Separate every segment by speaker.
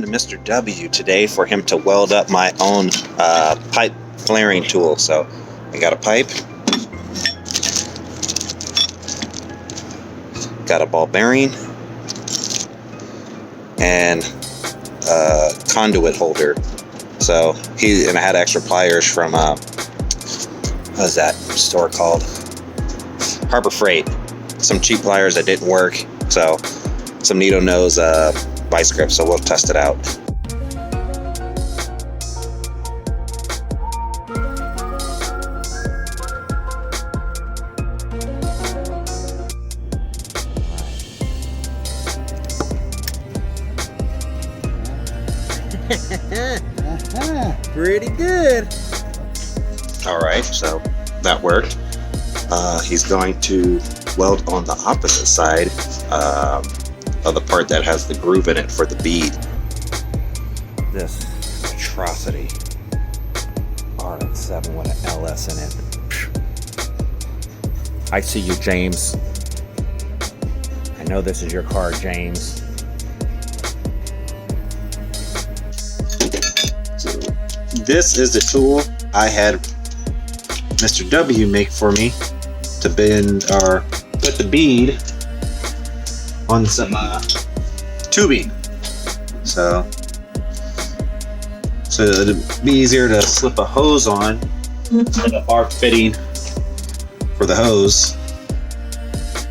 Speaker 1: Mr. W today for him to weld up my own pipe flaring tool. So I got a pipe, got a ball bearing, and a conduit holder. So I had extra pliers from what's that store called? Habor Freight. Some cheap pliers that didn't work. So some needle nose vice grips. So we'll test it out.
Speaker 2: Pretty good.
Speaker 1: All right, so that worked. He's going to weld on the opposite side of the part that has the groove in it for the bead. This atrocity R7 with an LS in it. I see you, James. I know this is your car, James. This is the tool I had Mr. W make for me to bend or put the bead on some tubing. So it'd be easier to slip a hose on instead of our fitting for the hose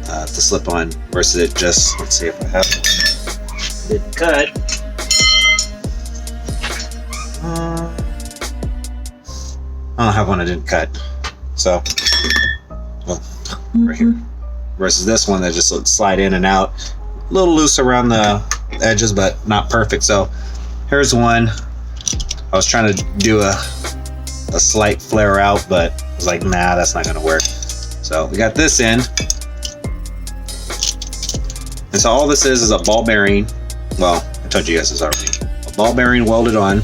Speaker 1: to slip on versus it just, let's see if I have it cut. I don't have one that didn't cut. So, well, right here. Versus this one that just slide in and out. A little loose around the edges, but not perfect. So, here's one. I was trying to do a slight flare out, but I was like, nah, that's not gonna work. So, we got this in. And so all this is a ball bearing. Well, I told you guys this already. A ball bearing welded on.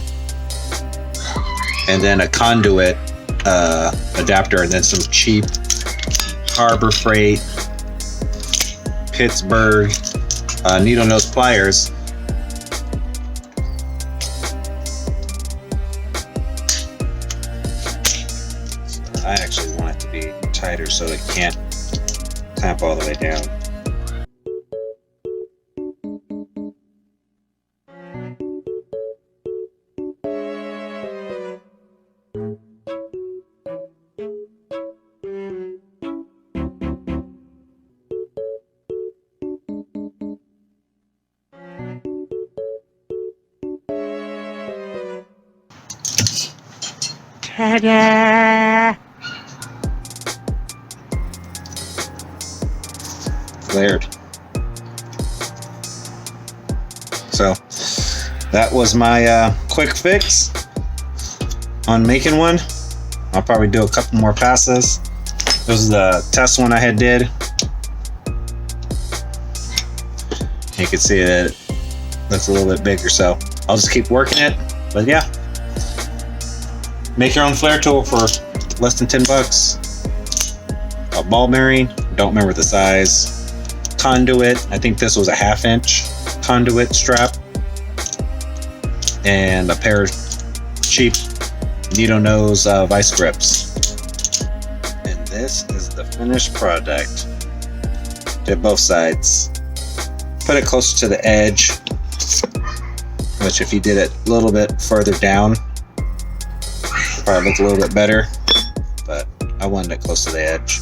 Speaker 1: And then a conduit adapter, and then some cheap Habor Freight Pittsburgh needle nose pliers. So I actually want it to be tighter so it can't clamp all the way down. Ta-da! Flared. So that was my quick fix on making one. I'll probably do a couple more passes. This is the test one I had did. You can see that it looks a little bit bigger, so I'll just keep working it. But yeah, make your own flare tool for less than 10 bucks. A ball bearing, don't remember the size. Conduit, I think this was a 1/2 inch conduit strap. And a pair of cheap needle nose vice grips. And this is the finished product. Did both sides. Put it closer to the edge, which if you did it a little bit further down, probably look a little bit better, but I wanted it close to the edge.